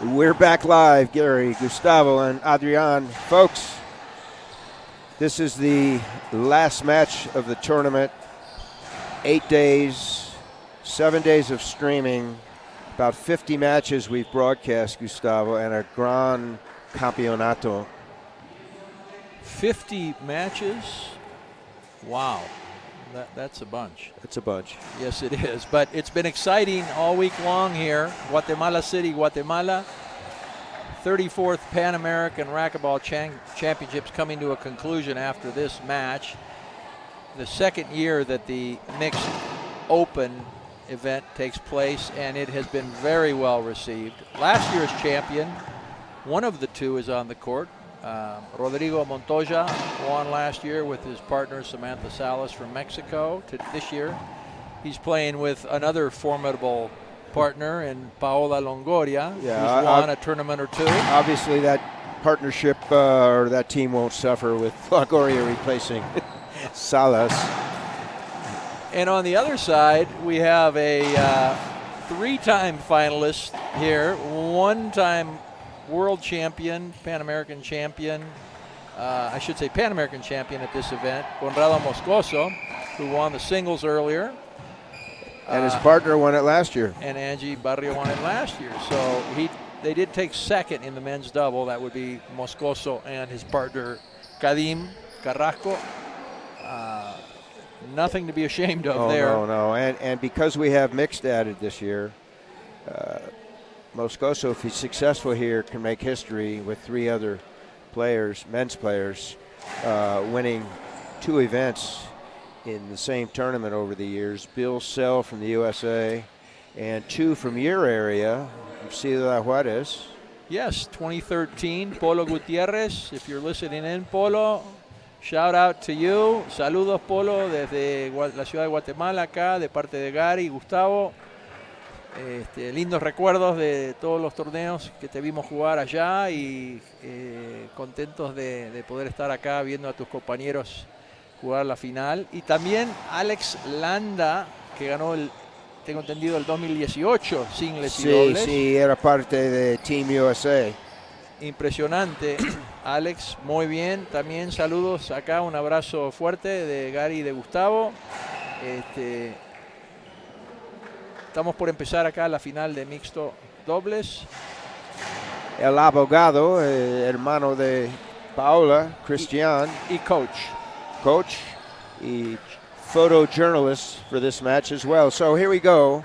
We're back live, Gary, Gustavo, and Adrian. Folks, this is the last match of the tournament. 8 days, 7 days of streaming, about 50 matches we've broadcast, Gustavo, and a Gran Campeonato. 50 matches? Wow. That's a bunch. It's a bunch. Yes, it is. But it's been exciting all week long here. Guatemala City, Guatemala. 34th Pan American Racquetball Championships coming to a conclusion after this match. The second year that the mixed open event takes place, and it has been very well received. Last year's champion, one of the two, is on the court. Rodrigo Montoya won last year with his partner Samantha Salas from Mexico. This year he's playing with another formidable partner in Paola Longoria, who's won a tournament or two. Obviously that partnership or that team won't suffer with Longoria replacing Salas. And on the other side we have a three-time finalist here, one-time world champion, Pan American champion, I should say Pan American champion at this event, Conrado Moscoso, who won the singles earlier. And his partner won it last year. And Angie Barrios won it last year. So they did take second in the men's double. That would be Moscoso and his partner Kadim Carrasco. Nothing to be ashamed of there. No. And because we have mixed added this year, Moscoso, if he's successful here, can make history with three other players, men's players, winning two events in the same tournament over the years. Bill Sell from the USA and two from your area, Ciudad Juarez. Yes, 2013, Polo Gutierrez. If you're listening in, Polo, shout out to you. Saludos, Polo, desde la ciudad de Guatemala, acá, de parte de Gary y Gustavo. Lindos recuerdos de todos los torneos que te vimos jugar allá y contentos de poder estar acá viendo a tus compañeros jugar la final. Y también Alex Landa, que ganó tengo entendido, el 2018 singles y dobles. Sí, era parte de Team USA. Impresionante, Alex, muy bien. También saludos acá, un abrazo fuerte de Gary y de Gustavo. Estamos por empezar acá la final de mixto dobles. El abogado, hermano de Paola, Cristian. Y coach. Coach y photojournalist for this match as well. So here we go.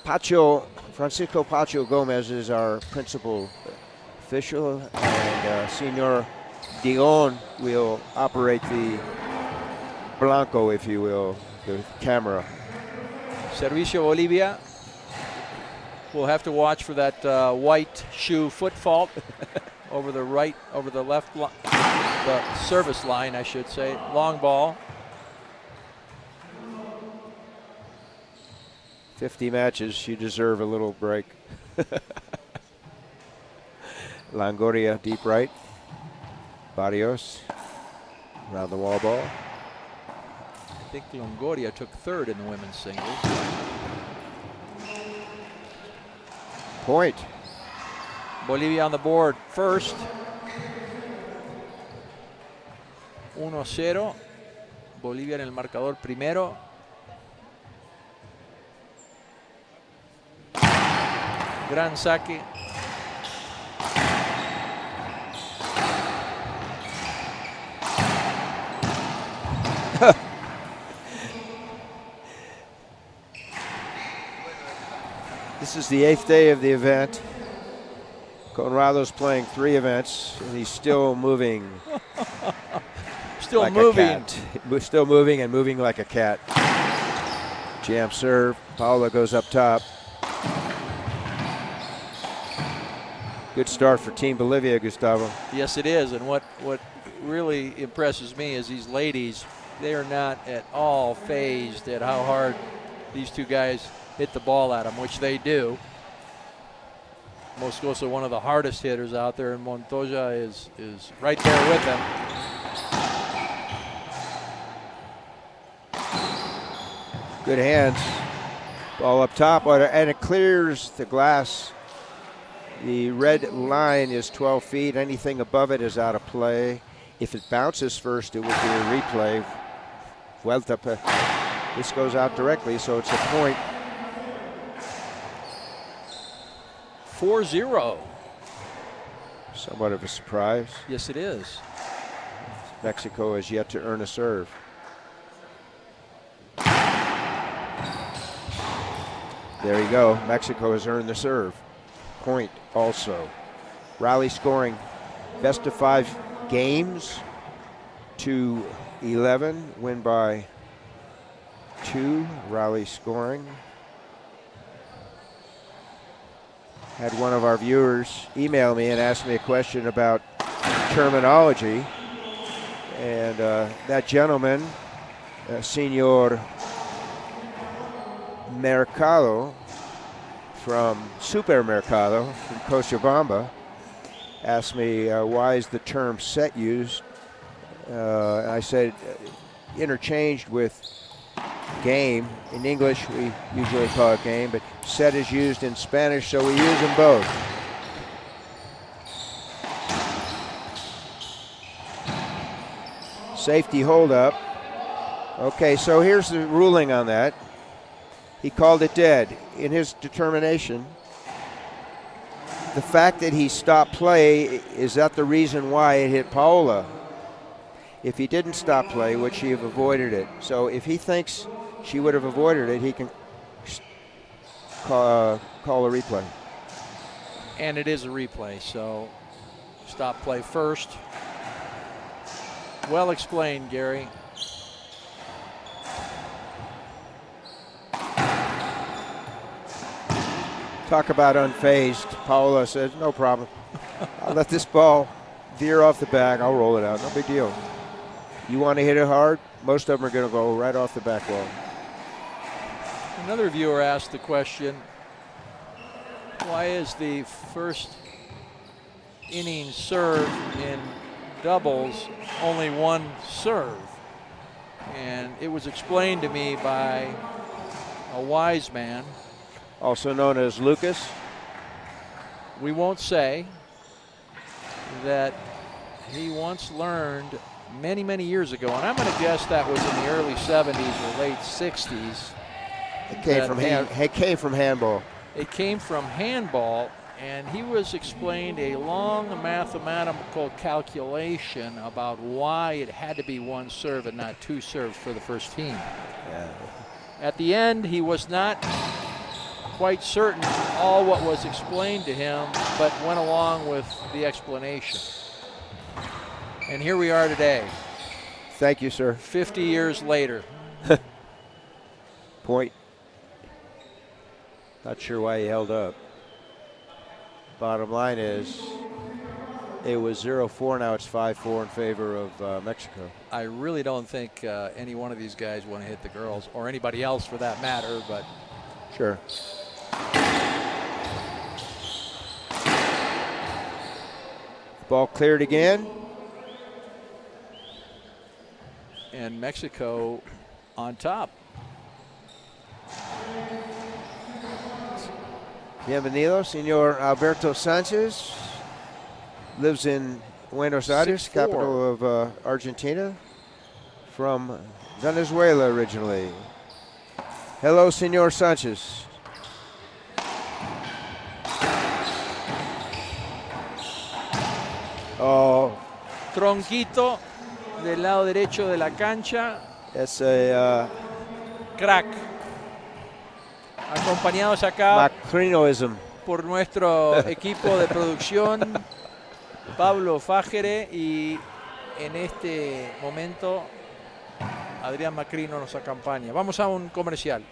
Francisco Pacho Gomez is our principal official, and Senor Dion will operate the Blanco, if you will, the camera. Servicio Bolivia. We'll have to watch for that white shoe foot fault over the left, the service line, I should say. Long ball. 50 matches, you deserve a little break. Longoria, deep right. Barrios, around the wall ball. I think Longoria took third in the women's singles. Point. Bolivia on the board first. 1-0. Bolivia en el marcador primero. Gran saque. This is the 8th day of the event. Conrado's playing 3 events, and he's still moving. Still like moving. A cat. Still moving and moving like a cat. Jam serve. Paola goes up top. Good start for Team Bolivia, Gustavo. Yes, it is. And what really impresses me is these ladies, they are not at all fazed at how hard these two guys hit the ball at them, which they do. Moscoso, one of the hardest hitters out there, and Montoya is right there with them. Good hands. Ball up top, and it clears the glass The red line is 12 feet. Anything above it is out of play. If it bounces first, it would be a replay. Vuelta. This goes out directly, so it's a point. 4-0. Somewhat of a surprise. Yes, it is. Mexico has yet to earn a serve. There you go. Mexico has earned the serve. Point also. Rally scoring. Best of 5 games. 2-11. Win by 2. Rally scoring. Had one of our viewers email me and ask me a question about terminology. And that gentleman, Senor Mercado from Supermercado from Cochabamba, asked me why is the term set used. I said interchanged with game. In English we usually call it game, but set is used in Spanish, so we use them both. Safety hold up. Okay, so here's the ruling on that. He called it dead. In his determination, the fact that he stopped play, is that the reason why it hit Paola? If he didn't stop play, would she have avoided it? So if he thinks she would have avoided it, he can call a replay. And it is a replay, so stop play first. Well explained, Gary. Talk about unfazed. Paola says, no problem. I'll let this ball veer off the bag. I'll roll it out. No big deal. You want to hit it hard? Most of them are going to go right off the back wall. Another viewer asked the question, why is the first inning serve in doubles only one serve? And it was explained to me by a wise man, also known as Lucas. We won't say, that he once learned many, many years ago, and I'm going to guess that was in the early 70s or late 60s. It came from handball. It came from handball, and he was explained a long mathematical calculation about why it had to be one serve and not two serves for the first team. Yeah. At the end, he was not quite certain all what was explained to him, but went along with the explanation. And here we are today. Thank you, sir. 50 years later. Point. Not sure why he held up. Bottom line is, it was 0-4, now it's 5-4 in favor of Mexico. I really don't think any one of these guys want to hit the girls, or anybody else for that matter, but. Sure. Ball cleared again. And Mexico on top. Bienvenido, Senor Alberto Sanchez. Lives in Buenos Aires, 6'4". capital of Argentina. From Venezuela originally. Hello, Senor Sanchez. Oh. Tronquito del lado derecho de la cancha. It's a crack. Acompañados acá Macrinoism. por nuestro equipo de producción, Pablo Fajere, y en este momento Adrián Macrino nos acompaña. Vamos a un comercial.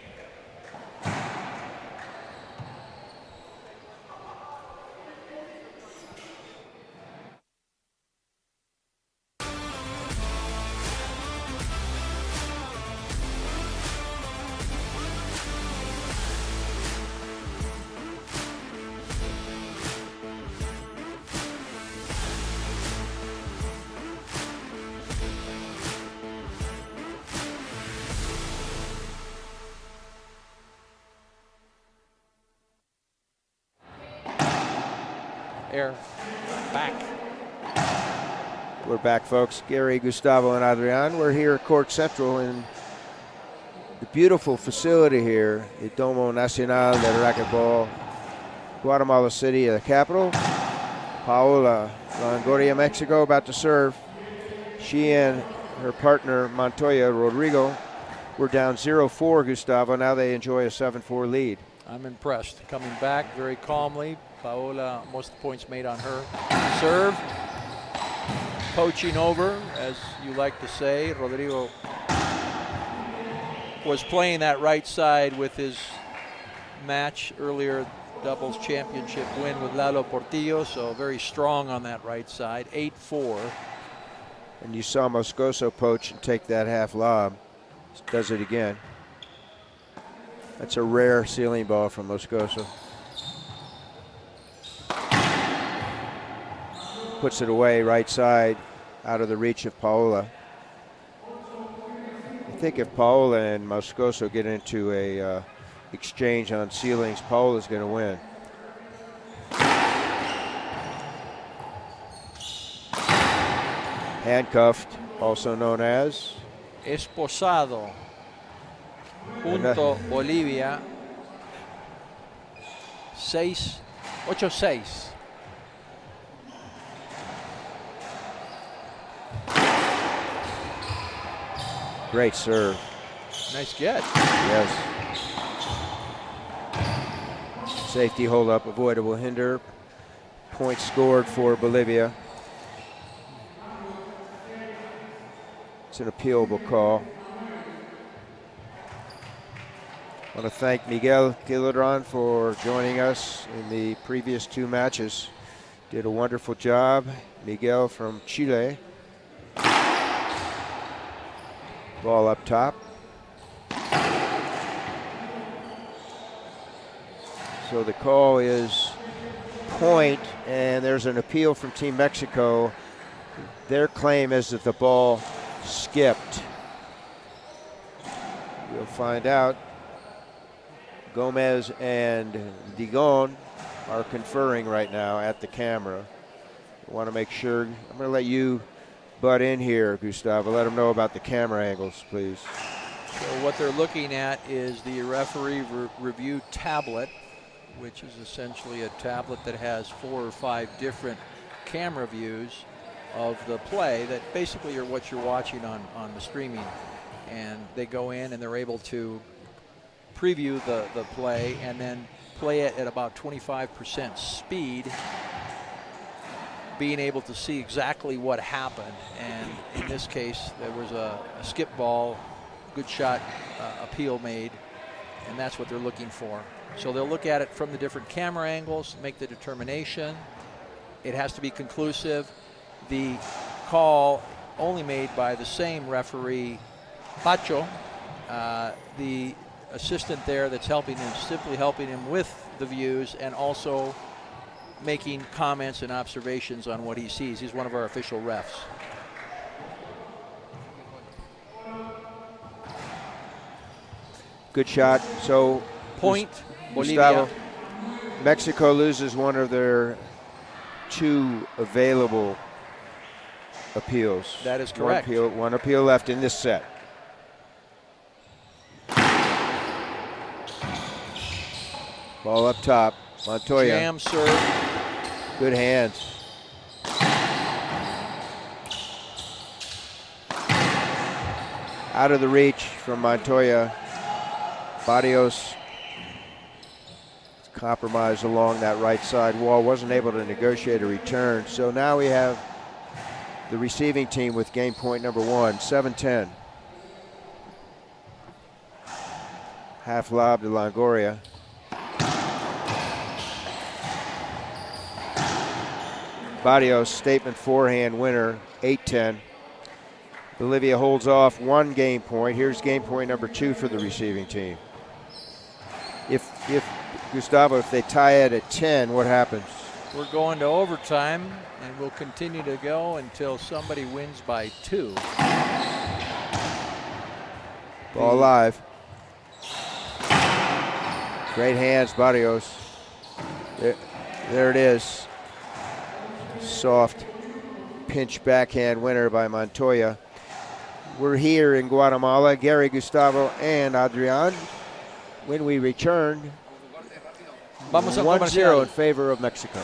air. Back. We're back, folks. Gary, Gustavo, and Adrian. We're here at Court Central in the beautiful facility here at Domo Nacional de Racquetball, Guatemala City, the capital. Paola Longoria, Mexico, about to serve. She and her partner, Montoya Rodrigo, were down 0-4, Gustavo. Now they enjoy a 7-4 lead. I'm impressed. Coming back very calmly. Paola, most of the points made on her serve. Poaching over, as you like to say. Rodrigo was playing that right side with his match earlier, doubles championship win with Lalo Portillo, so very strong on that right side. 8-4. And you saw Moscoso poach and take that half lob. Does it again. That's a rare ceiling ball from Moscoso. Puts it away right side, out of the reach of Paola. I think if Paola and Moscoso get into a exchange on ceilings, Paola's going to win. Handcuffed, also known as Esposado. Punto Bolivia. 8-6. Great serve. Nice get. Yes. Safety hold up, avoidable hinder. Point scored for Bolivia. It's an appealable call. I want to thank Miguel Gilidron for joining us in the previous two matches. Did a wonderful job. Miguel from Chile. Ball up top. So the call is point, and there's an appeal from Team Mexico. Their claim is that the ball skipped. We'll find out. Gomez and Digon are conferring right now at the camera. I want to make sure. I'm going to let you butt in here, Gustavo. Let them know about the camera angles, please. So what they're looking at is the referee review tablet, which is essentially a tablet that has 4 or 5 different camera views of the play that basically are what you're watching on the streaming. And they go in and they're able to preview the play and then play it at about 25% speed, being able to see exactly what happened. And in this case, there was a skip ball, good shot, appeal made, and that's what they're looking for. So they'll look at it from the different camera angles, make the determination. It has to be conclusive. The call only made by the same referee, Pacho, the assistant there that's helping him, simply helping him with the views and also making comments and observations on what he sees. He's one of our official refs. Good shot. So point, Gustavo, Bolivia. Mexico loses one of their 2 available appeals. That is correct. One appeal left in this set. Ball up top. Montoya. Jam serve. Good hands. Out of the reach from Montoya. Barrios compromised along that right side wall. Wasn't able to negotiate a return. So now we have the receiving team with game point number 1, 7-10. Half lob to Longoria. Barrios, statement forehand winner, 8-10. Bolivia holds off 1 game point. Here's game point number 2 for the receiving team. If Gustavo, if they tie it at 10, what happens? We're going to overtime, and we'll continue to go until somebody wins by 2. Ball live. Great hands, Barrios. There it is. soft pinch backhand winner by Montoya. We're here in Guatemala, Gary, Gustavo, and Adrian. When we return, Vamos al 1-0 comercial. in favor of Mexico.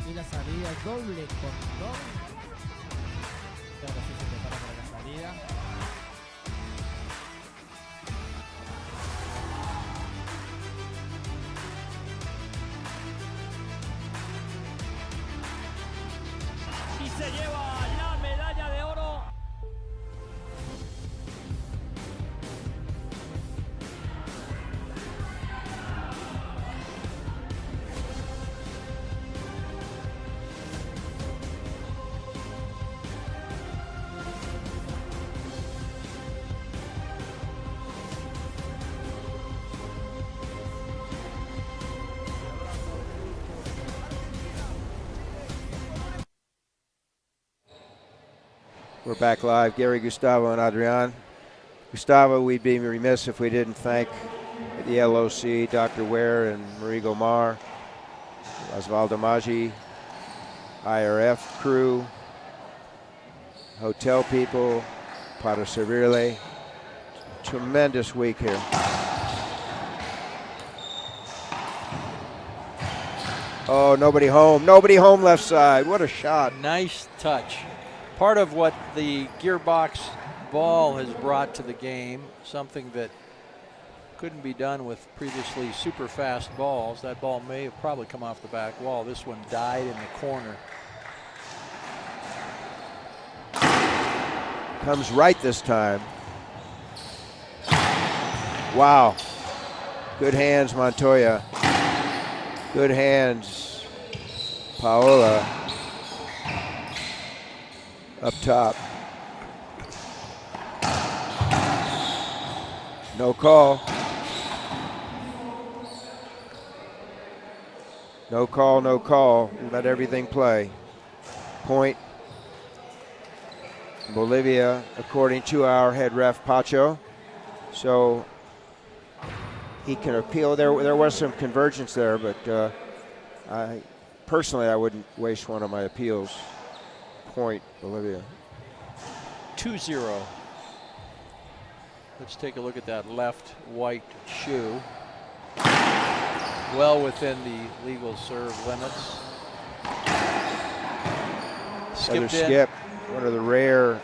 Y la salida doble cordón. Ahora sí se prepara para la salida. Y se lleva la medalla de oro. We're back live. Gary, Gustavo, and Adrian. Gustavo, we'd be remiss if we didn't thank the LOC, Dr. Ware and Marie Gomar, Osvaldo Maggi, IRF crew, hotel people, para servirle. Tremendous week here. Oh, nobody home. Nobody home left side. What a shot. Nice touch. Part of what the gearbox ball has brought to the game, something that couldn't be done with previously super fast balls. That ball may have probably come off the back wall. This one died in the corner. Comes right this time. Wow. Good hands, Montoya. Good hands, Paola. Up top. No call. No call, no call. Let everything play. Point. Bolivia, according to our head ref, Pacho. So he can appeal. There was some convergence there, but I wouldn't waste one of my appeals. Point, Bolivia. 2-0. Let's take a look at that left white shoe. Well within the legal serve limits. Another Skipped in. skip. One of the rare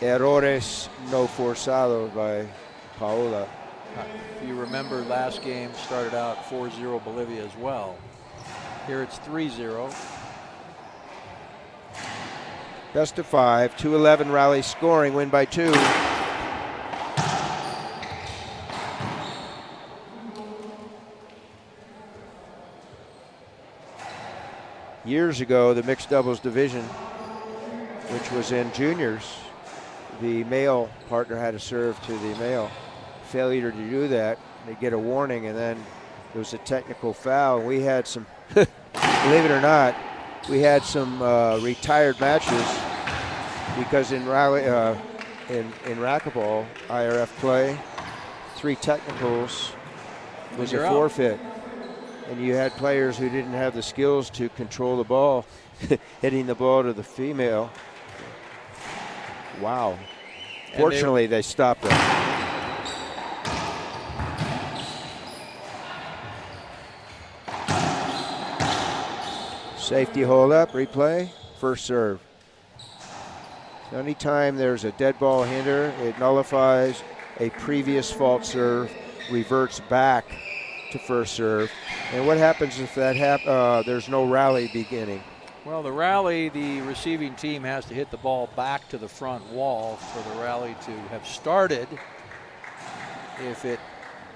errores no forzados by Paola. If you remember, last game started out 4-0 Bolivia as well. Here it's 3-0. Best of 5, 2-11 rally scoring, win by 2. Years ago, the mixed doubles division, which was in juniors, the male partner had to serve to the male. Failure to do that, they get a warning, and then there was a technical foul. We had some, believe it or not, we had some retired matches because in rally, in racquetball, IRF play, 3 technicals was a forfeit. And you had players who didn't have the skills to control the ball, hitting the ball to the female. Wow. Fortunately, they stopped it. Safety hold up, replay, first serve. Anytime there's a dead ball hinder, it nullifies a previous fault serve reverts back to first serve. And what happens if that there's no rally beginning? Well, the rally, the receiving team has to hit the ball back to the front wall for the rally to have started. If it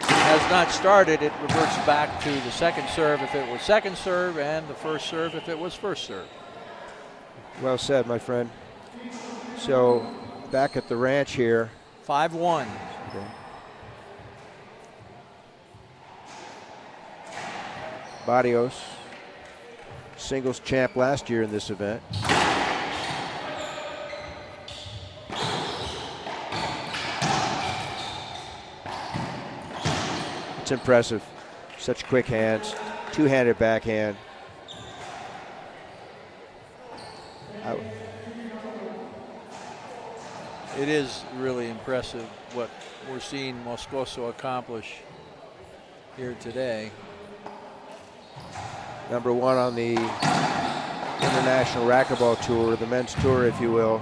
has not started, it reverts back to the second serve if it was second serve, and the first serve if it was first serve. Well said, my friend. So back at the ranch here. 5-1. Okay. Barrios, singles champ last year in this event. It's impressive. Such quick hands, two-handed backhand. It is really impressive what we're seeing Moscoso accomplish here today. Number one on the International Racquetball Tour, the men's tour, if you will.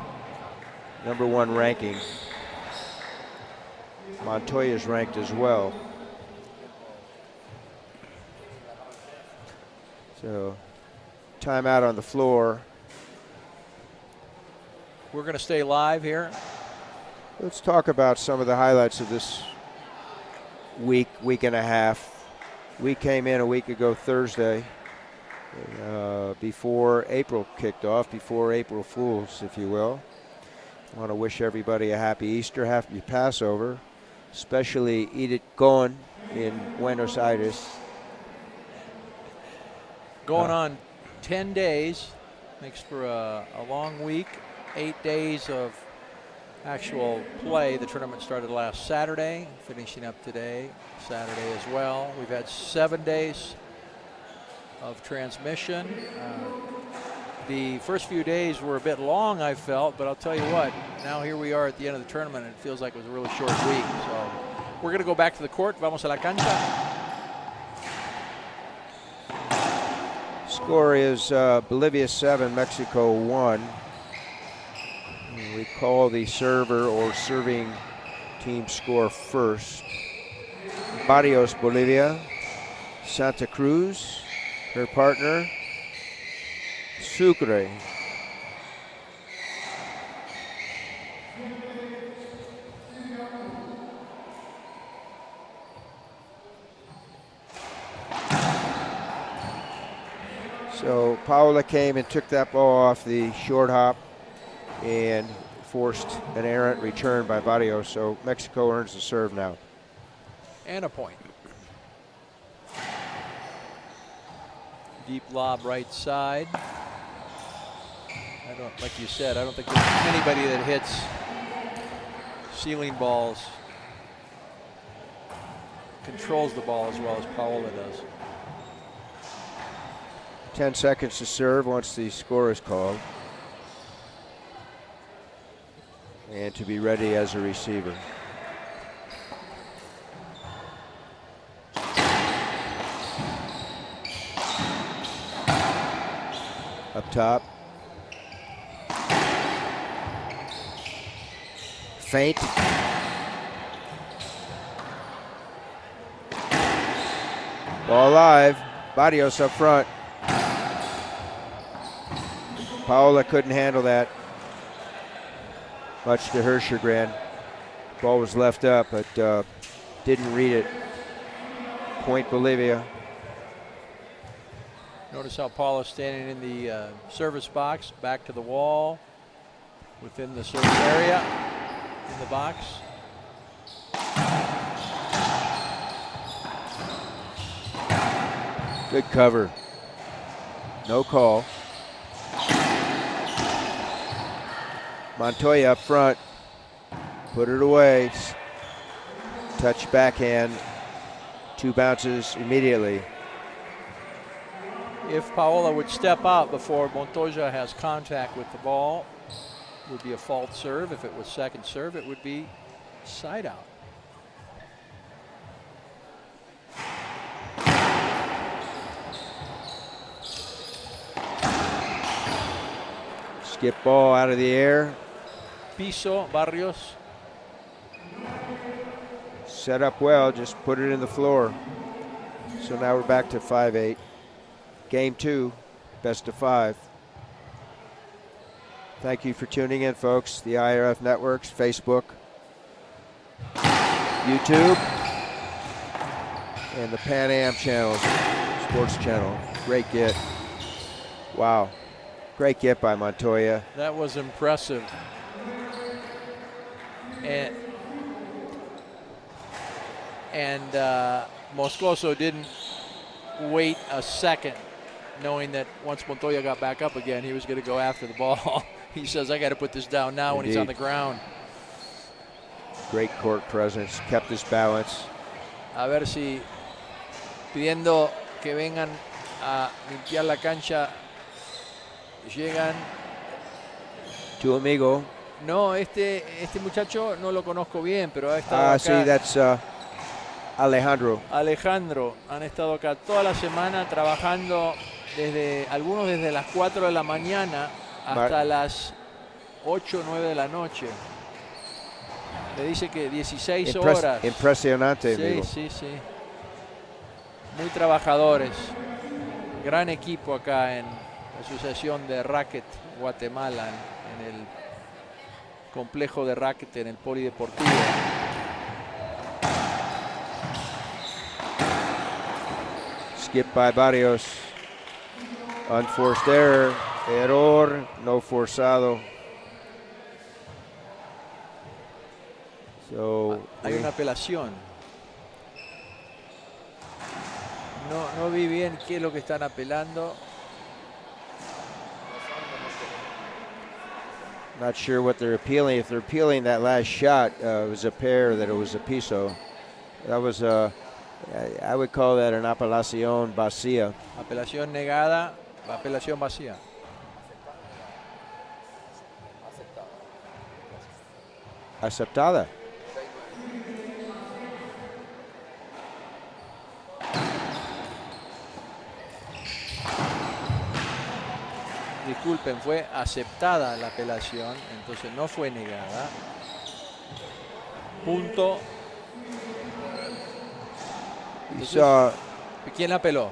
Number one ranking. Montoya is ranked as well. So, timeout on the floor. We're going to stay live here. Let's talk about some of the highlights of this week and a half. We came in a week ago Thursday, before April kicked off, before April Fools, if you will. I want to wish everybody a happy Easter, happy Passover, especially Edith Cohen in Buenos Aires. Going on 10 days, makes for a long week. 8 days of actual play. The tournament started last Saturday, finishing up today, Saturday as well. We've had 7 days of transmission. The first few days were a bit long, I felt, but I'll tell you what, now here we are at the end of the tournament, and it feels like it was a really short week. So we're going to go back to the court. Vamos a la cancha. Score is Bolivia 7, Mexico 1. We call the server or serving team score first. Barrios, Bolivia. Santa Cruz, her partner. Sucre. So Paola came and took that ball off the short hop and forced an errant return by Barrios. So Mexico earns the serve now. And a point. Deep lob right side. Like you said, I don't think there's anybody that hits ceiling balls, controls the ball as well as Paola does. 10 seconds to serve once the score is called. And to be ready as a receiver. Up top. Feint. Ball live. Barrios up front. Paola couldn't handle that, much to her chagrin. Ball was left up, but didn't read it. Point Bolivia. Notice how Paula's standing in the service box, back to the wall, within the service area, in the box. Good cover. No call. Montoya up front. Put it away. Touch backhand. 2 bounces immediately. If Paola would step out before Montoya has contact with the ball, it would be a false serve. If it was second serve, it would be side out. Skip ball out of the air. Piso, Barrios. Set up well, just put it in the floor. So now we're back to 5-8. Game 2, best of 5. Thank you for tuning in, folks. The IRF Networks, Facebook, YouTube, and the Pan Am channels, sports channel. Great get. Wow. Great get by Montoya. That was impressive. And Moscoso didn't wait a second, knowing that once Montoya got back up again, he was going to go after the ball. He says, I got to put this down now. When he's on the ground. Great court presence, kept his balance. A ver si pidiendo que vengan a limpiar la cancha, llegan. Tu amigo. No, este muchacho no lo conozco bien, pero ha estado acá. Sí, that's Alejandro. Alejandro, han estado acá toda la semana trabajando, algunos desde las 4 de la mañana hasta las 8 o 9 de la noche. Le dice que 16 horas. Impresionante, sí, amigo. Sí. Muy trabajadores. Gran equipo acá en la Asociación de Racket Guatemala, en el complejo de racket, en el polideportivo. Skip by Barrios. Unforced error. Error. No forzado. So, hay una apelación. No vi bien qué es lo que están apelando. Not sure what they're appealing. If they're appealing that last shot, it was a pair, that it was a piso. That was I would call that an apelación vacía. Apelación negada, apelación vacía. Aceptada. Disculpen, fue aceptada la apelación, entonces no fue negada. Punto. Entonces, ¿quién apeló?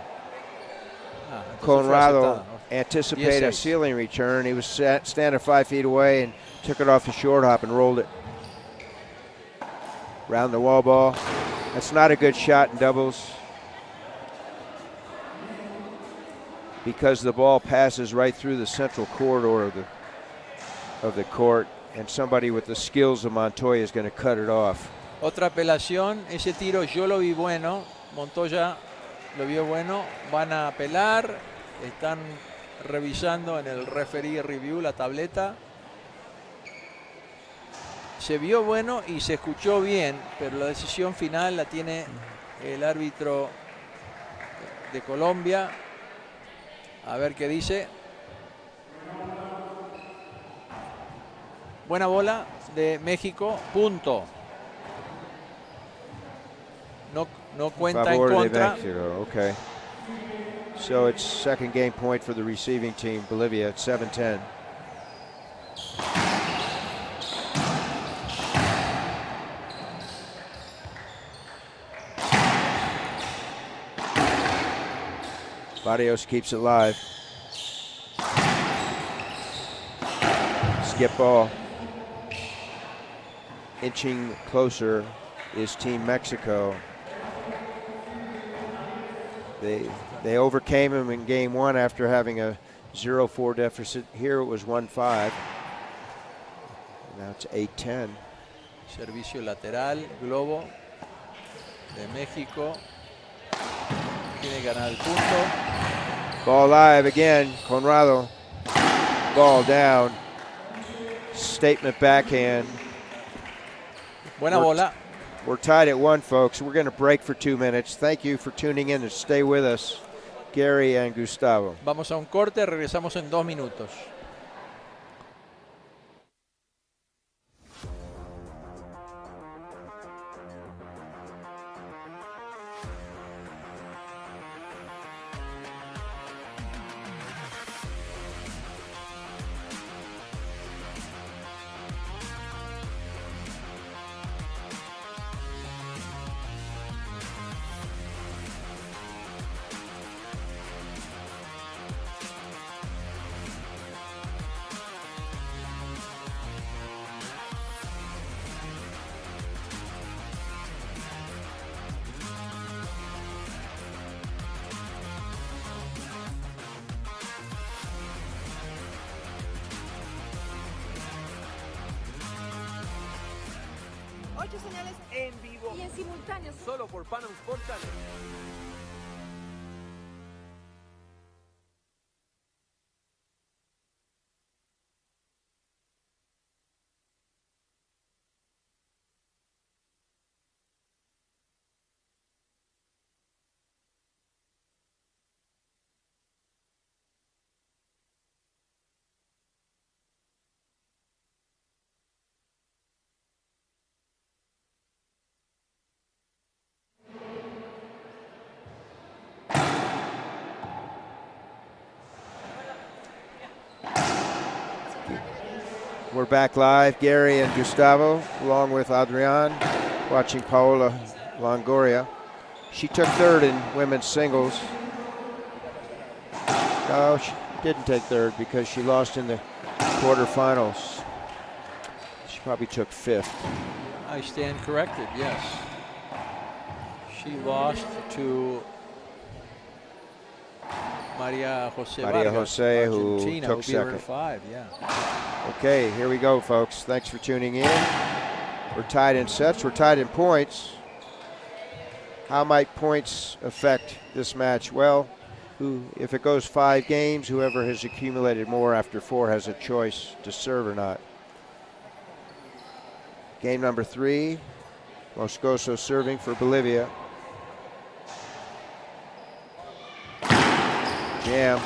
Conrado anticipated a ceiling return. He was standing 5 feet away and took it off the short hop and rolled it. Round the wall ball. That's not a good shot in doubles, because the ball passes right through the central corridor of the court, and somebody with the skills of Montoya is going to cut it off. Otra apelación, ese tiro yo lo vi bueno, Montoya lo vio bueno, van a apelar, están revisando en el referee review la tableta. Se vio bueno y se escuchó bien, pero la decisión final la tiene el árbitro de Colombia. A ver qué dice. Buena bola de México, punto. No cuenta en contra. Okay. So it's second game point for the receiving team, Bolivia at 7-10. Barrios keeps it live. Skip ball. Inching closer is Team Mexico. They overcame him in game 1 after having a 0-4 deficit. Here it was 1-5. Now it's 8-10. Servicio lateral, globo de México. Tiene que ganar el punto. Ball live again, Conrado. Ball down. Statement backhand. Buena bola. We're tied at 1, folks. We're going to break for 2 minutes. Thank you for tuning in and stay with us, Gary and Gustavo. Vamos a un corte, regresamos en 2 minutos. 8 señales en vivo y en simultáneo. solo por Panam Sport Channel. We're back live. Gary and Gustavo, along with Adrian, watching Paola Longoria. She took third in women's singles. No, she didn't take third because she lost in the quarterfinals. She probably took fifth. I stand corrected, yes. She lost to Maria Jose Maria Vargas, Jose, who Argentina, took beat her second. to 5, yeah. Okay, here we go, folks. Thanks for tuning in. We're tied in sets. We're tied in points. How might points affect this match? Well, if it goes 5 games, whoever has accumulated more after 4 has a choice to serve or not. Game number 3, Moscoso serving for Bolivia. Jam.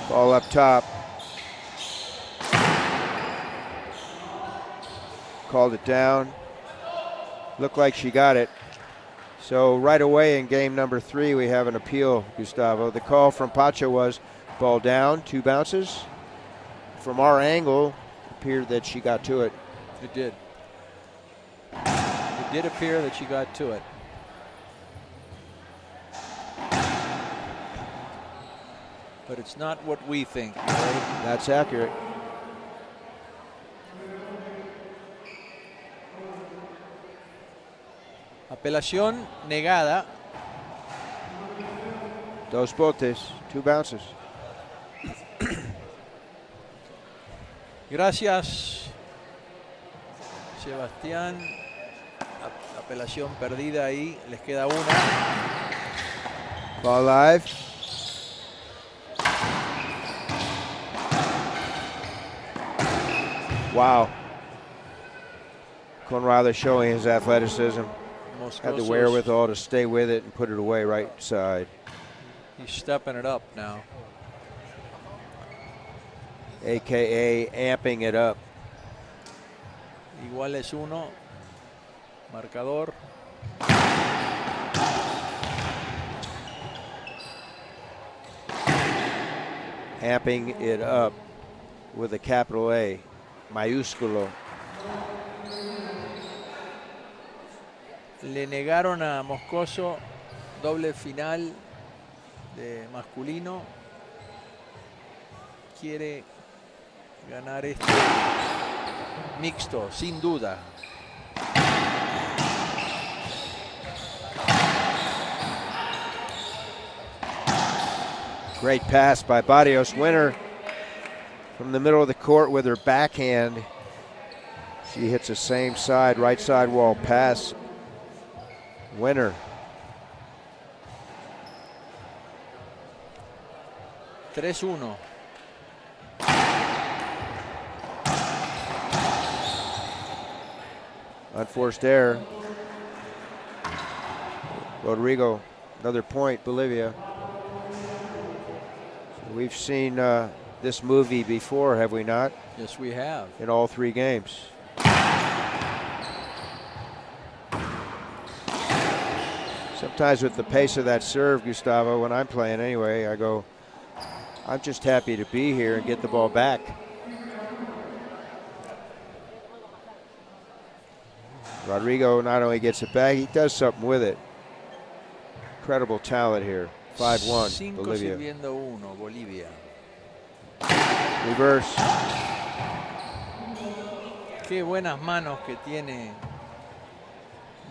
Ball up top. Called it down. Looked like she got it. So right away in game number 3, we have an appeal, Gustavo. The call from Pacha was ball down, 2 bounces. From our angle, it appeared that she got to it. It did. It did appear that she got to it. But it's not what we think. Right? That's accurate. Apelación negada. 2 botes, 2 bounces. Gracias, Sebastián. Apelación perdida ahí. Les queda una. Ball live. Wow. Conrado showing his athleticism. Had the wherewithal to stay with it and put it away right side. He's stepping it up now. AKA amping it up. Igual es 1. Marcador. Amping it up with a capital A, mayúsculo. Le negaron a Moscoso doble final de masculino. Quiere ganar este mixto, sin duda. Great pass by Barrios. Winner from the middle of the court with her backhand. She hits the same side, right side wall pass. Winner. Tres 1. Unforced error. Rodrigo, another point, Bolivia. So we've seen this movie before, have we not? Yes, we have. In all 3 games. Sometimes with the pace of that serve, Gustavo, when I'm playing anyway, I go, I'm just happy to be here and get the ball back. Rodrigo not only gets it back, he does something with it. Incredible talent here. 5-1, Bolivia. Sirviendo 1, Bolivia. Reverse. Qué buenas manos que tiene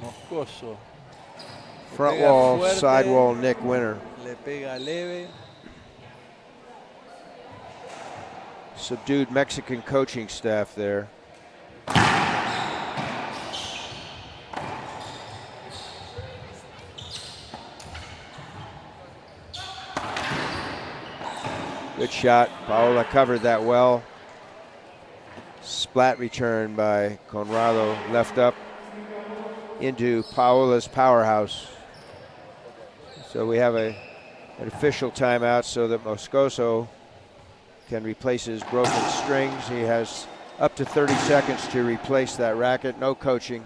Moscoso. Front wall, side wall, Nick Winner. Le pega leve. subdued Mexican coaching staff there. Good shot. Paola covered that well. Splat return by Conrado, left up into Paola's powerhouse. So we have an official timeout so that Moscoso can replace his broken strings. He has up to 30 seconds to replace that racket. No coaching.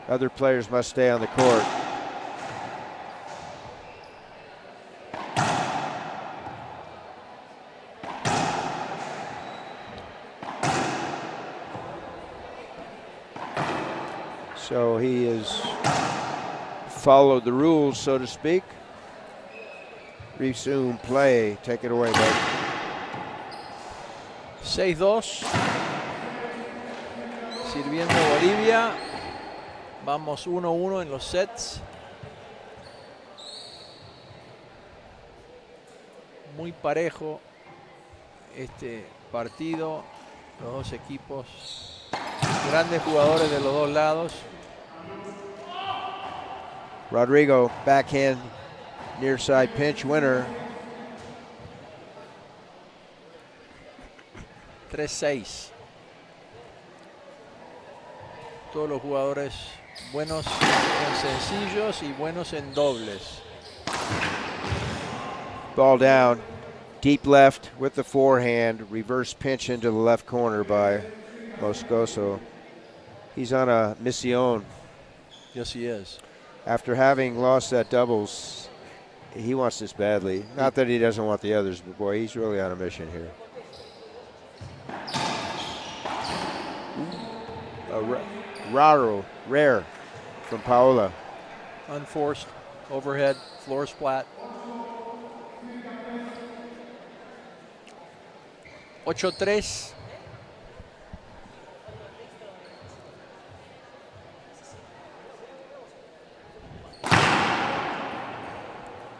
Other players must stay on the court. So he has followed the rules, so to speak. Resume play. Take it away, bud. 6-2. Sirviendo Bolivia. Vamos 1-1 en los sets. Muy parejo este partido. Los dos equipos. Grandes jugadores de los dos lados. Rodrigo, backhand, near side pinch winner. 3-6. Todos los jugadores buenos en sencillos y buenos en dobles. Ball down, deep left with the forehand, reverse pinch into the left corner by Moscoso. He's on a mission. Yes, he is. After having lost that doubles, he wants this badly. Not that he doesn't want the others, but boy, he's really on a mission here. Rare from Paola. Unforced overhead floor splat. 8-3.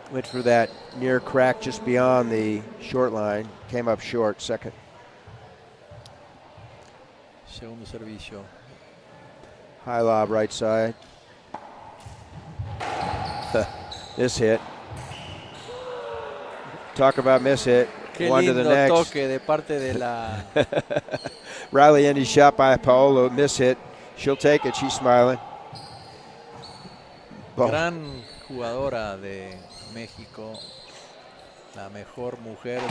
Went for that near crack just beyond the short line. Came up short, second. Segundo servicio. High lob right side. This hit. Talk about miss hit. Qué One to the lindo next. toque de parte de la Riley Indy shot by Paolo. Miss hit. She'll take it. She's smiling. Ball. gran jugadora de México, la mejor mujer de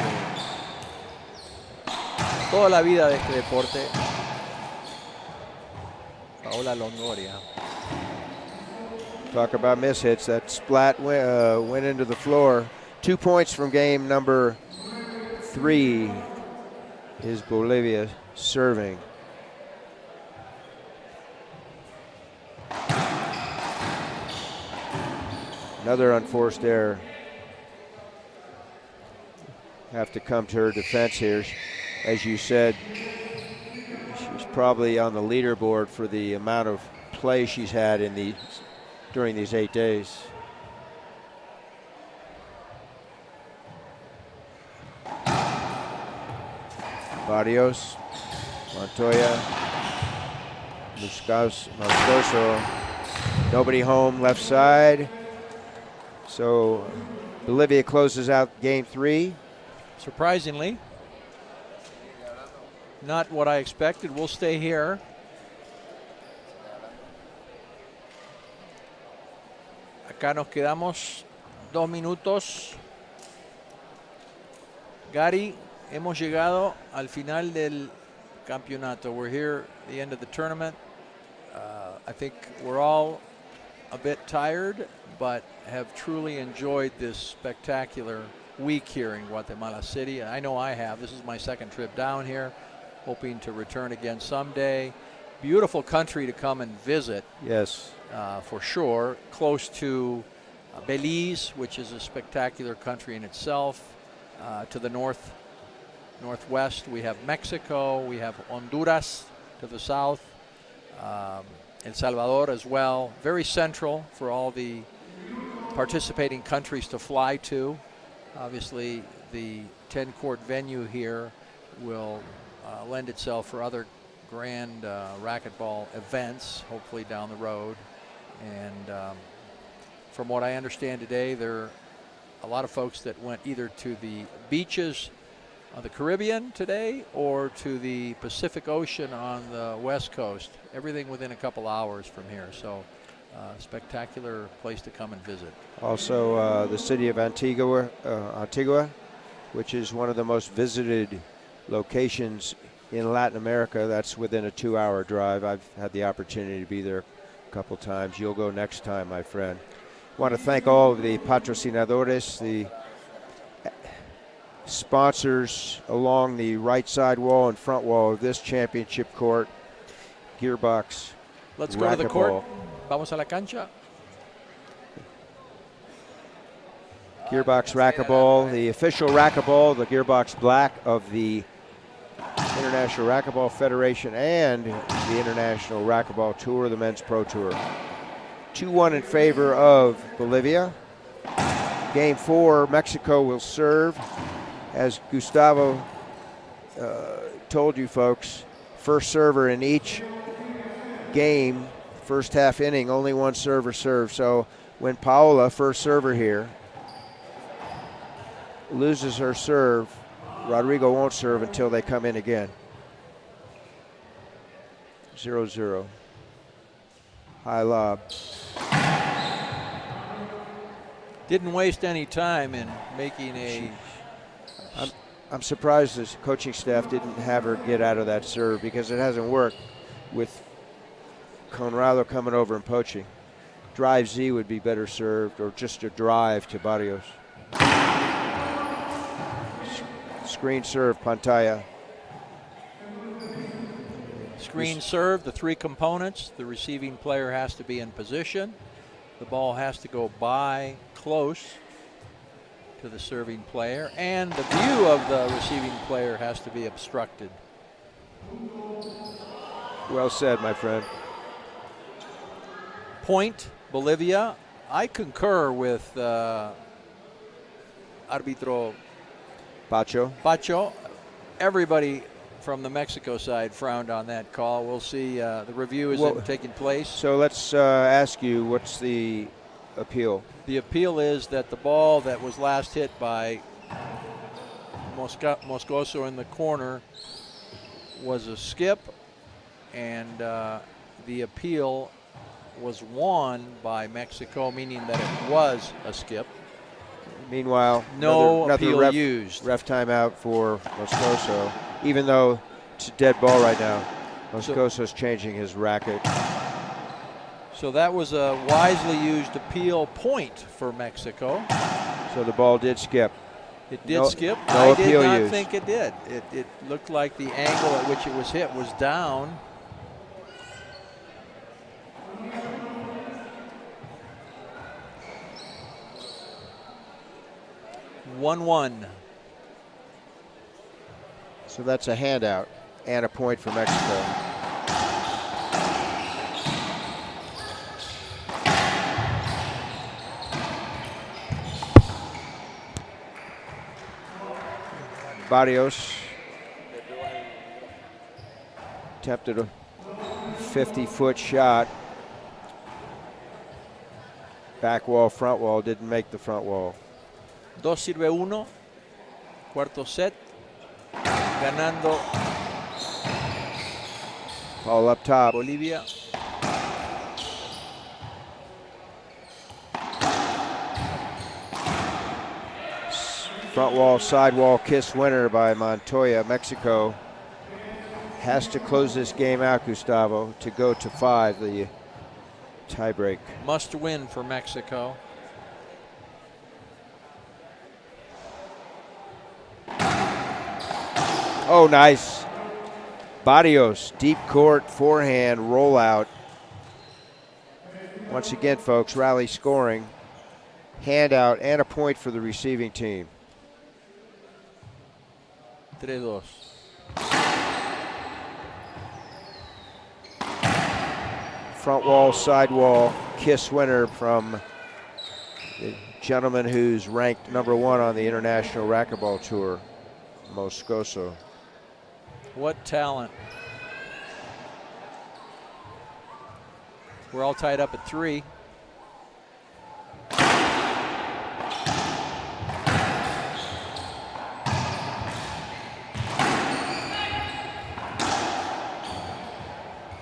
toda la vida de este deporte, Paola Longoria. Talk about miss hits. That splat went into the floor. 2 points from game number 3 is Bolivia serving. Another unforced error. Have to come to her defense here. As you said, she's probably on the leaderboard for the amount of play she's had in during these 8 days. Barrios, Montoya, Moscoso. Nobody home, left side. So Bolivia closes out game 3. Surprisingly, not what I expected. We'll stay here. Acá nos quedamos 2 minutos. Gary, hemos llegado al final del campeonato. We're here at the end of the tournament. I think we're all a bit tired, but have truly enjoyed this spectacular week here in Guatemala City. I know I have. This is my second trip down here, hoping to return again someday. Beautiful country to come and visit. Yes. For sure. Close to Belize, which is a spectacular country in itself. To the northwest, we have Mexico. We have Honduras to the south. El Salvador as well. Very central for all the participating countries to fly to. Obviously, the 10-court venue here will lend itself for other grand racquetball events, hopefully down the road. And from what I understand today, there are a lot of folks that went either to the beaches of the Caribbean today or to the Pacific Ocean on the West Coast. Everything within a couple hours from here. So spectacular place to come and visit. Also, the city of Antigua, which is one of the most visited locations in Latin America. That's within a 2-hour drive. I've had the opportunity to be there a couple times. You'll go next time, my friend. I want to thank all of the patrocinadores, the sponsors along the right side wall and front wall of this championship court. Gearbox. Let's go to the court. Vamos a la cancha. Gearbox Racquetball, the official racquetball, the Gearbox Black of the International Racquetball Federation and the International Racquetball Tour, the Men's Pro Tour. 2-1 in favor of Bolivia. Game 4, Mexico will serve. As Gustavo told you folks, first server in each game, first half inning, only one server serves. So when Paola, first server here, loses her serve, Rodrigo won't serve until they come in again. 0-0. High lob. Didn't waste any time in making a... I'm surprised the coaching staff didn't have her get out of that serve because it hasn't worked with Conrado coming over and poaching. Drive Z would be better served, or just a drive to Barrios. Screen serve, Pantalla. Screen serve, the 3 components. The receiving player has to be in position. The ball has to go by close to the serving player, and the view of the receiving player has to be obstructed. Well said, my friend. Point, Bolivia. I concur with Arbitro Pacho. Everybody from the Mexico side frowned on that call. We'll see. The review isn't taking place. So let's ask you, what's the appeal? The appeal is that the ball that was last hit by Moscoso in the corner was a skip, and the appeal was won by Mexico, meaning that it was a skip. Meanwhile, no another appeal used. Ref timeout for Moscoso, even though it's a dead ball right now. Moscoso's changing his racket. So that was a wisely used appeal point for Mexico. So the ball did skip. It did skip. No I did appeal not used. think it did. It looked like the angle at which it was hit was down. One. So that's a handout and a point for Mexico. Barrios attempted a 50-foot shot. Back wall, front wall, didn't make the front wall. 2-1, cuarto set, ganando Ball up top. Bolivia. Front wall, side wall, kiss winner by Montoya. Mexico has to close this game out, Gustavo, to go to 5, the tiebreak. Must win for Mexico. Oh, nice. Barrios, deep court, forehand, rollout. Once again, folks, rally scoring. Handout and a point for the receiving team. 3-2. Front wall, side wall, kiss winner from the gentleman who's ranked #1 on the International Racquetball Tour. Moscoso. What talent. We're all tied up at 3.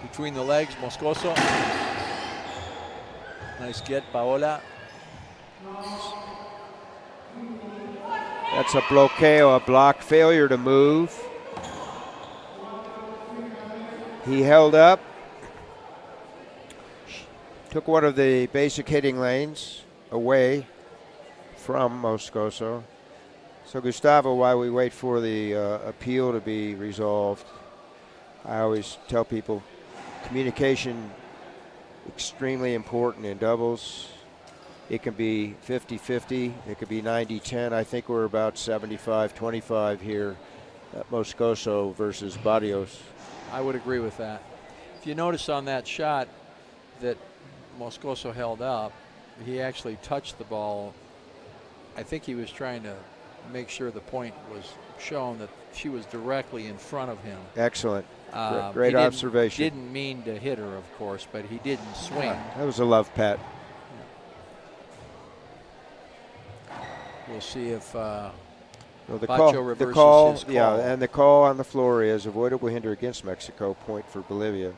Between the legs, Moscoso. Nice get, Paola. That's a bloqueo, a block, failure to move. He held up, took one of the basic hitting lanes away from Moscoso. So Gustavo, while we wait for the appeal to be resolved, I always tell people communication extremely important in doubles. It can be 50-50, it could be 90-10. I think we're about 75-25 here at Moscoso versus Barrios. I would agree with that. If you notice on that shot that Moscoso held up, he actually touched the ball. I think he was trying to make sure the point was shown that she was directly in front of him. Excellent. Great observation. Didn't mean to hit her, of course, but he didn't swing. That was a love pat. We'll see if the Bacho reverses call, his call. yeah, and the call on the floor is avoidable hinder against Mexico, point for Bolivia,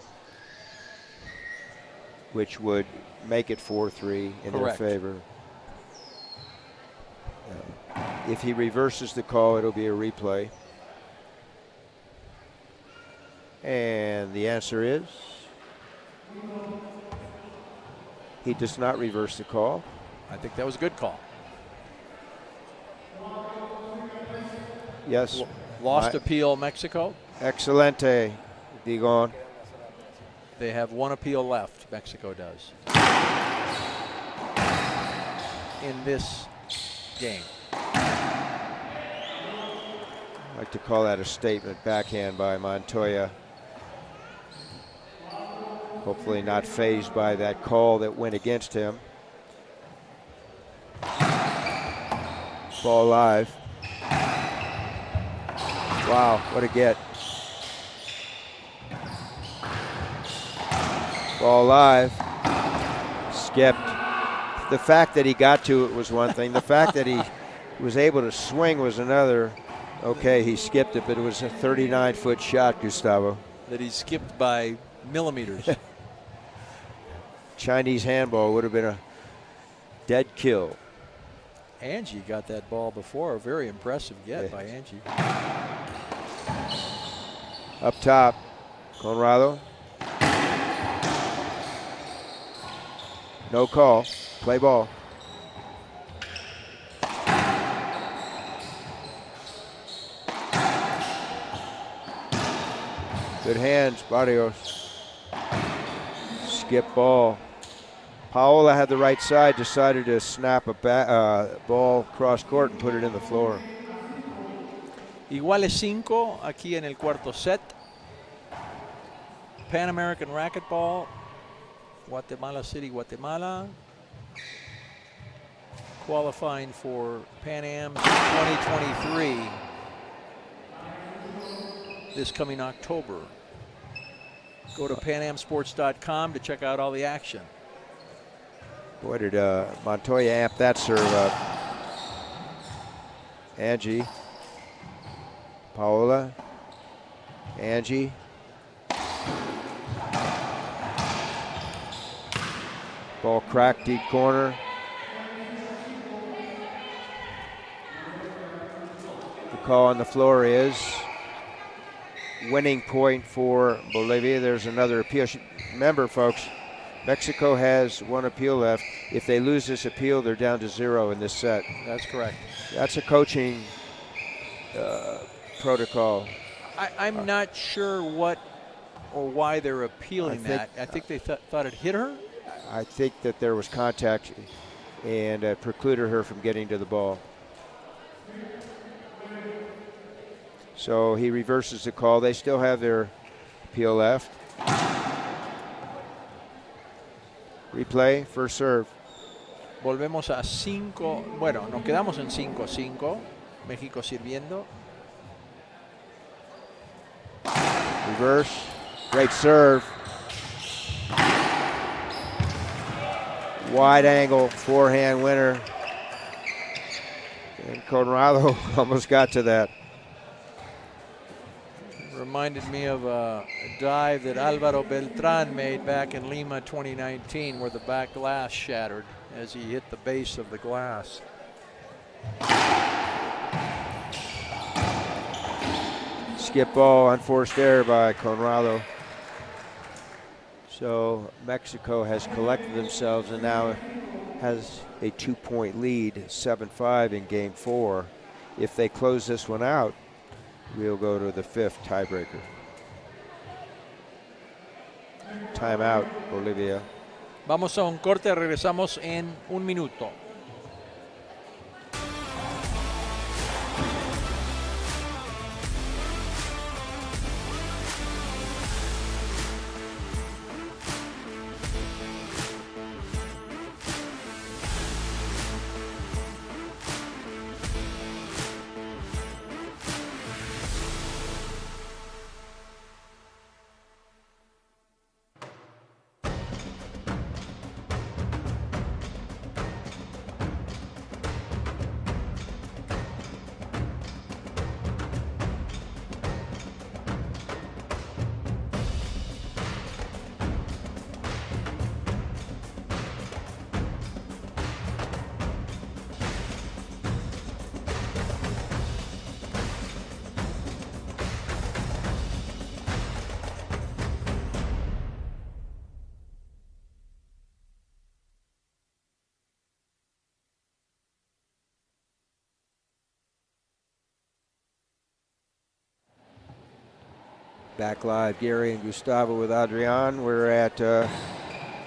which would make it 4-3 in Correct. their favor. If he reverses the call, it'll be a replay. And the answer is he does not reverse the call. I think that was a good call. Yes. Lost appeal, Mexico. Excelente, Digon. They have one appeal left, Mexico does, in this game. I'd like to call that a statement backhand by Montoya. Hopefully not fazed by that call that went against him. Ball live. Wow, what a get. Ball live. Skipped. The fact that he got to it was one thing. The fact that he was able to swing was another. Okay, he skipped it, but it was a 39-foot shot, Gustavo. That he skipped by millimeters. Chinese handball would have been a dead kill. Angie got that ball before. A very impressive get by Angie. Up top, Conrado. No call. Play ball. Good hands, Barrios. Skip ball. Paola had the right side, decided to snap a ball cross court and put it in the floor. Iguales 5 aquí en el cuarto set. Pan American Racquetball, Guatemala City, Guatemala. Qualifying for Pan Am 2023 this coming October. Go to panamsports.com to check out all the action. Boy, did Montoya amp that serve up. Angie. Paola. Angie. Ball cracked deep corner. The call on the floor is winning point for Bolivia. There's another appeal. Remember, folks, Mexico has one appeal left. If they lose this appeal, they're down to 0 in this set. That's correct. That's a coaching protocol. I'm not sure what or why they're appealing that. I think they thought it hit her. I think that there was contact and precluded her from getting to the ball. So he reverses the call. They still have their appeal left. Replay, first serve. Volvemos a 5. Bueno, nos quedamos en 5-5. México sirviendo. Reverse. Great serve. Wide angle forehand winner. And Conrado almost got to that. Reminded me of a dive that Alvaro Beltran made back in Lima 2019 where the back glass shattered as he hit the base of the glass. Skip ball, unforced error by Conrado. So Mexico has collected themselves and now has a 2-point lead, 7-5 in game 4. If they close this one out, we'll go to the 5th tiebreaker. Timeout, Bolivia. Vamos a un corte, regresamos en un minuto. Back live, Gary and Gustavo with Adrian. We're at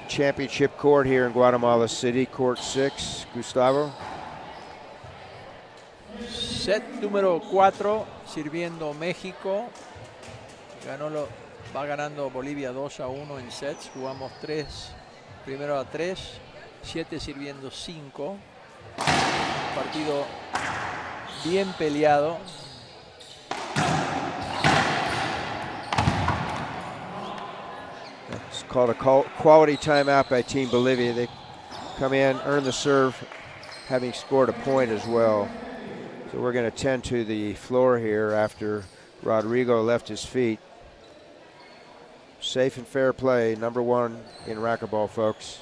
championship court here in Guatemala City, court 6. Gustavo. Set número 4, sirviendo México. Va ganando Bolivia 2-1 en sets. Jugamos 3, primero a 3, 7 sirviendo 5. Partido bien peleado. It's called a quality timeout by Team Bolivia. They come in, earn the serve, having scored a point as well. So we're going to tend to the floor here after Rodrigo left his feet. Safe and fair play, number 1 in racquetball, folks.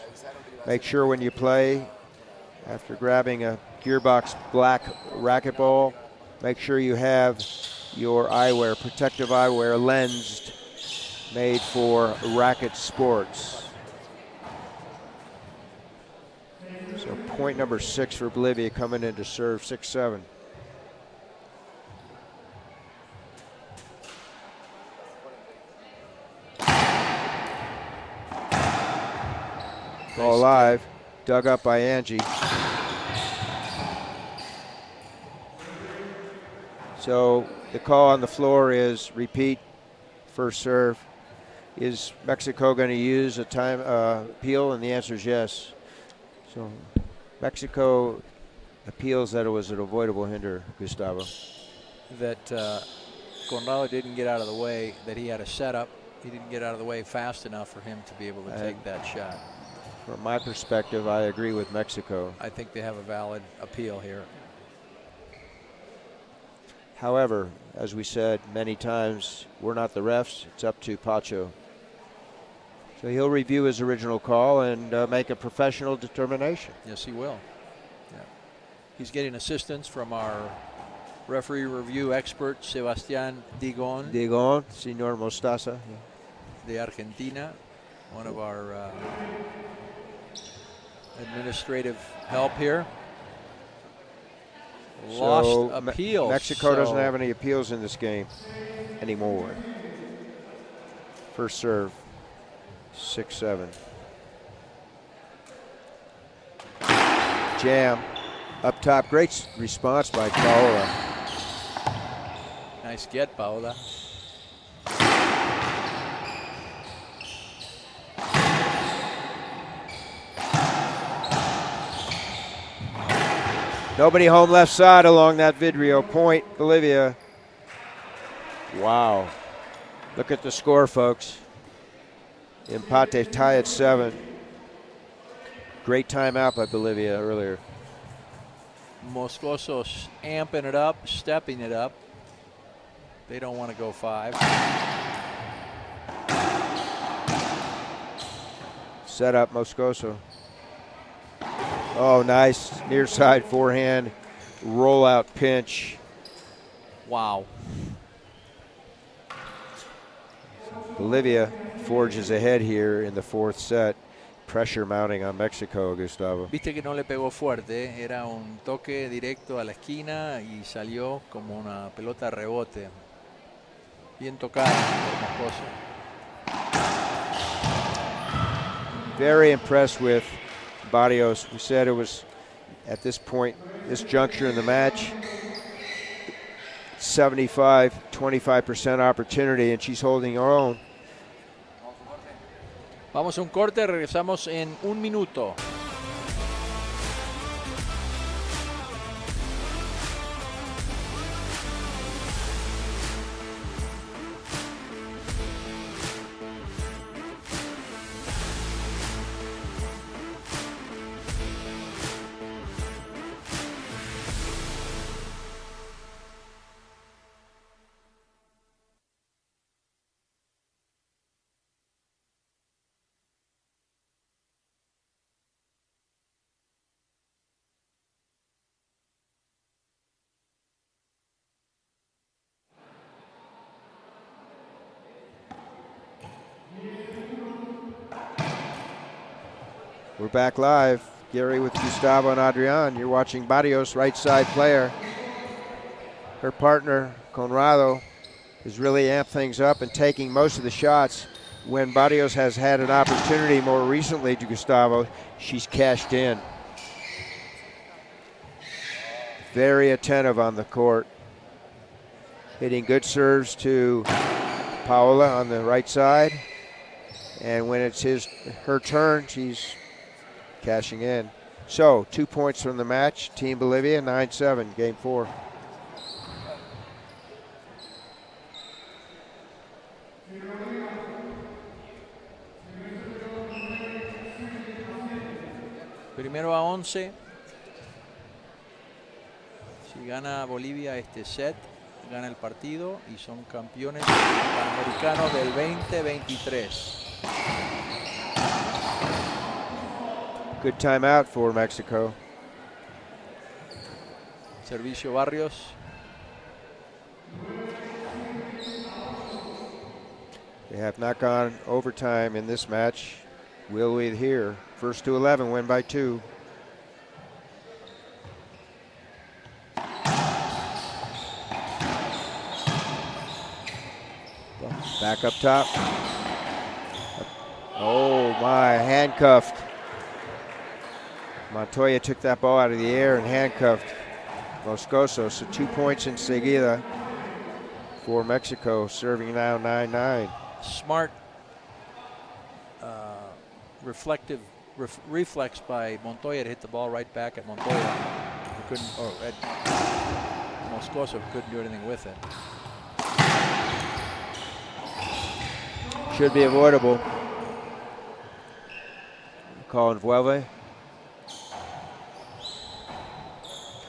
Make sure when you play, after grabbing a Gearbox black racquetball, make sure you have your eyewear, protective eyewear, lensed, made for racket sports. So point number 6 for Bolivia coming in to serve 6-7. Ball live, dug up by Angie. So the call on the floor is repeat, first serve. Is Mexico going to use a time appeal? And the answer is yes. So Mexico appeals that it was an avoidable hinder, Gustavo. That Conrado didn't get out of the way, that he had a setup. He didn't get out of the way fast enough for him to be able to take that shot. From my perspective, I agree with Mexico. I think they have a valid appeal here. However, as we said many times, we're not the refs. It's up to Pacho. So he'll review his original call and make a professional determination. Yes, he will. Yeah. He's getting assistance from our referee review expert, Sebastián Digon. Digon, Señor Mostaza. De Argentina, one of our administrative help here. Lost appeals. Mexico doesn't have any appeals in this game anymore. First serve, 6-7. Jam, up top, great response by Paola. Nice get, Paola. Nobody home left side along that Vidrio point, Bolivia. Wow. Look at the score, folks. Empate tie at 7. Great timeout by Bolivia earlier. Moscoso amping it up, stepping it up. They don't want to go 5. Set up Moscoso. Oh, nice near side forehand, rollout pinch. Wow. Bolivia forges ahead here in the 4th set. Pressure mounting on Mexico, Gustavo. Viste que no le pegó fuerte, era un toque directo a la esquina y salió como una pelota rebote. Bien tocada por Moscoso. Very impressed with Barrios. We said it was at this point, this juncture in the match, 75-25% opportunity, and she's holding her own. Vamos a un corte, regresamos en un minuto. We're back live. Gary with Gustavo and Adrian. You're watching Barrios, right side player. Her partner, Conrado, has really amped things up and taking most of the shots. When Barrios has had an opportunity more recently to Gustavo, she's cashed in. Very attentive on the court. Hitting good serves to Paola on the right side. And when it's her turn, she's cashing in. So 2 points from the match. Team Bolivia 9-7, game 4. Primero a 11. Si gana Bolivia este set, gana el partido y son campeones panamericanos del 2023. Good timeout for Mexico. Servicio Barrios. They have not gone overtime in this match. Will we here? First to 11, win by 2. Back up top. Oh my, handcuffed. Montoya took that ball out of the air and handcuffed Moscoso. So 2 points enseguida for Mexico, serving now 9-9. Smart reflex by Montoya to hit the ball right back at Montoya. He couldn't, or at Moscoso couldn't do anything with it. Should be avoidable. Call en vuelve.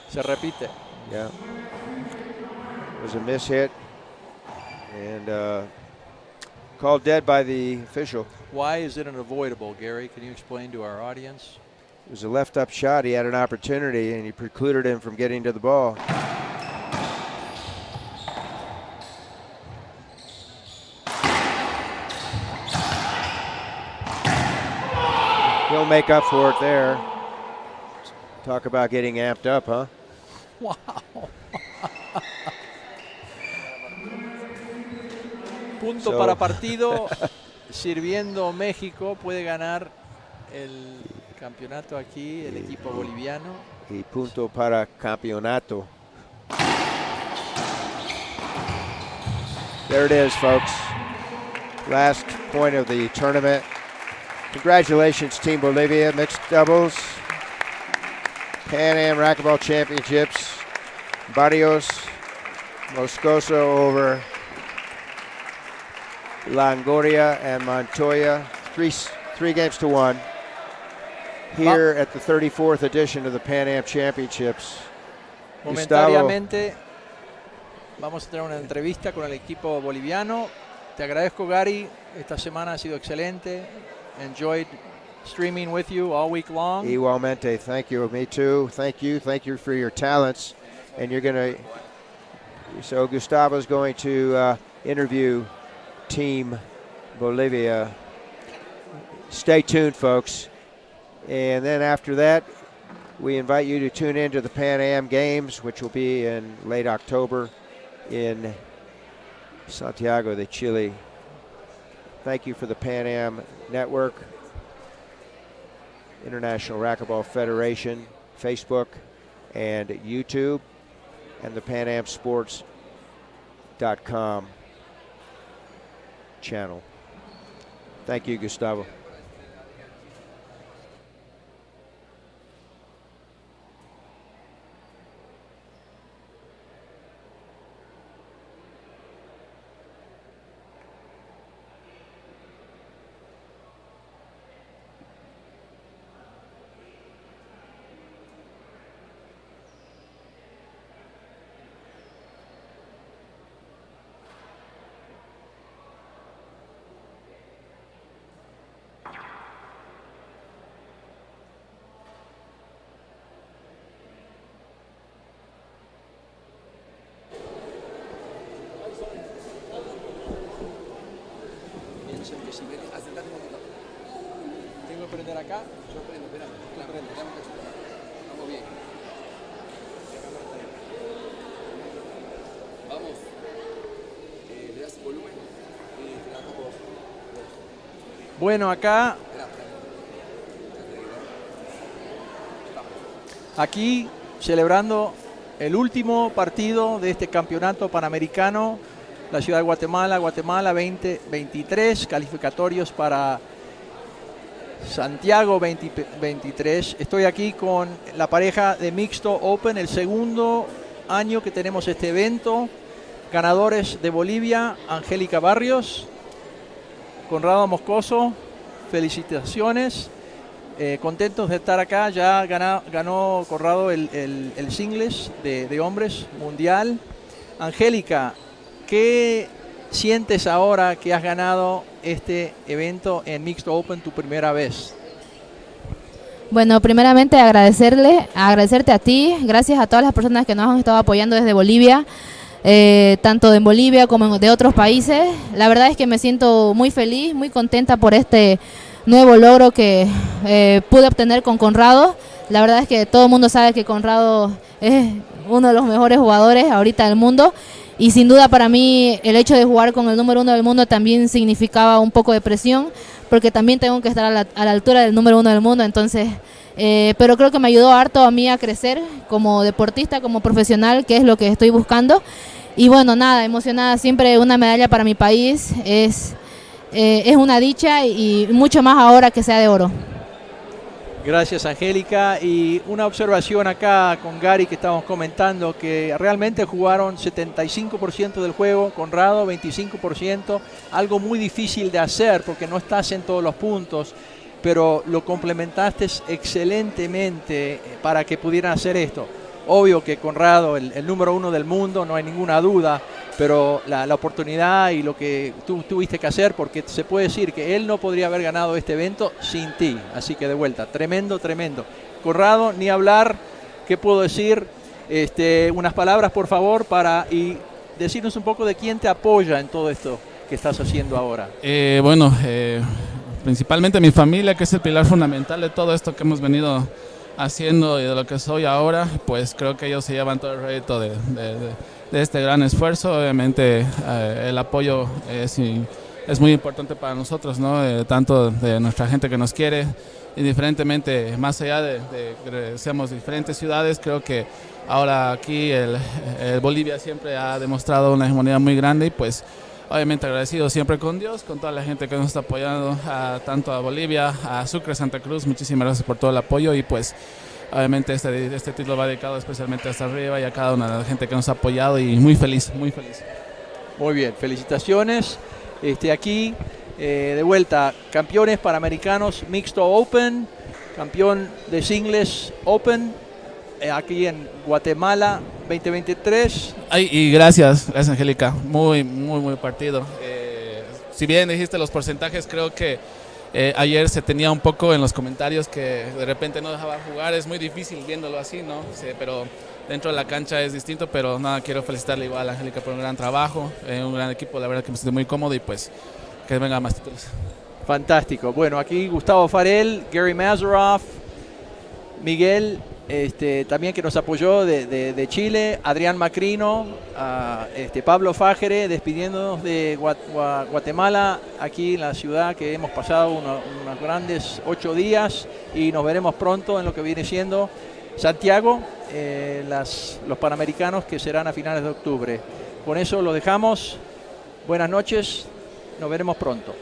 Se repite. Yeah. It was a mishit and called dead by the official. Why is it unavoidable, Gary? Can you explain to our audience? It was a left up shot. He had an opportunity and he precluded him from getting to the ball. He'll make up for it there. Talk about getting amped up, huh? Wow. Punto para partido. Sirviendo México, puede ganar el campeonato aquí, el equipo boliviano. Y punto para campeonato. There it is, folks. Last point of the tournament. Congratulations, Team Bolivia, mixed doubles. Pan Am Racquetball Championships. Barrios, Moscoso over Longoria and Montoya, three games to one. Here at the 34th edition of the Pan Am Championships. Momentáneamente vamos a tener una entrevista con el equipo boliviano. Te agradezco, Gary. Esta semana ha sido excelente. Enjoyed streaming with you all week long. Igualmente, thank you. Me too. Thank you for your talents. And you're going to, so Gustavo's going to interview Team Bolivia. Stay tuned, folks. And then after that, we invite you to tune in to the Pan Am Games, which will be in late October in Santiago de Chile. Thank you for the Pan Am Network, International Racquetball Federation, Facebook, and YouTube, and the PanAmSports.com channel. Thank you, Gustavo. Tengo que prender acá. Yo prendo, espera, prendo, dame un cachito. Vamos bien. Vamos. Le das volumen y te la tapo. Bueno, acá, aquí celebrando el último partido de este campeonato panamericano, la ciudad de Guatemala, Guatemala 2023, calificatorios para Santiago 2023. Estoy aquí con la pareja de Mixto Open, el segundo año que tenemos este evento. Ganadores de Bolivia, Angélica Barrios, Conrado Moscoso, felicitaciones. Contentos de estar acá. Ya ganó Conrado el singles de hombres mundial. Angélica, ¿qué sientes ahora que has ganado este evento en Mixed Open tu primera vez? Bueno, primeramente agradecerte a ti, gracias a todas las personas que nos han estado apoyando desde Bolivia, tanto en Bolivia como de otros países. La verdad es que me siento muy feliz, muy contenta por este nuevo logro que pude obtener con Conrado. La verdad es que todo el mundo sabe que Conrado es uno de los mejores jugadores ahorita del mundo. Y sin duda para mí el hecho de jugar con el número 1 del mundo también significaba un poco de presión, porque también tengo que estar a la altura del número 1 del mundo. Entonces, pero creo que me ayudó harto a mí a crecer como deportista, como profesional, que es lo que estoy buscando. Y bueno, nada, emocionada, siempre una medalla para mi país es una dicha, y mucho más ahora que sea de oro. Gracias, Angélica. Y una observación acá con Gary, que estábamos comentando que realmente jugaron 75% del juego, Conrado 25%, algo muy difícil de hacer porque no estás en todos los puntos, pero lo complementaste excelentemente para que pudieran hacer esto. Obvio que Conrado, el número 1 del mundo, no hay ninguna duda, pero la oportunidad y lo que tú tuviste que hacer, porque se puede decir que él no podría haber ganado este evento sin ti. Así que de vuelta, tremendo, tremendo. Conrado, ni hablar, ¿qué puedo decir? Unas palabras, por favor, y decirnos un poco de quién te apoya en todo esto que estás haciendo ahora. Principalmente mi familia, que es el pilar fundamental de todo esto que hemos venido haciendo y de lo que soy ahora. Pues creo que ellos se llevan todo el rédito de este gran esfuerzo. Obviamente el apoyo es muy importante para nosotros, ¿no? Tanto de nuestra gente que nos quiere, indiferentemente, más allá de que seamos diferentes ciudades. Creo que ahora aquí el Bolivia siempre ha demostrado una hegemonía muy grande, y pues obviamente agradecido siempre con Dios, con toda la gente que nos está apoyando, tanto a Bolivia, a Sucre, Santa Cruz. Muchísimas gracias por todo el apoyo, y pues obviamente este título va dedicado especialmente hasta arriba y a cada una de la gente que nos ha apoyado, y muy feliz, muy feliz. Muy bien, felicitaciones. Aquí, de vuelta, campeones panamericanos mixto Open, campeón de singles Open, aquí en Guatemala 2023. Ay, y gracias Angélica, muy partido. Si bien dijiste los porcentajes, creo que ayer se tenía un poco en los comentarios que de repente no dejaba jugar, es muy difícil viéndolo así, ¿no? Sí, pero dentro de la cancha es distinto, pero nada, quiero felicitarle igual a Angélica por un gran trabajo, un gran equipo, la verdad que me siento muy cómodo y pues que venga más títulos. Fantástico. Bueno, aquí Gustavo Farel, Gary Mazeroff, Miguel, también que nos apoyó de Chile, Adrián Macrino, Pablo Fajere, despidiéndonos de Guatemala, aquí en la ciudad, que hemos pasado unos grandes 8 días y nos veremos pronto en lo que viene siendo Santiago, los Panamericanos, que serán a finales de octubre. Con eso lo dejamos. Buenas noches, nos veremos pronto.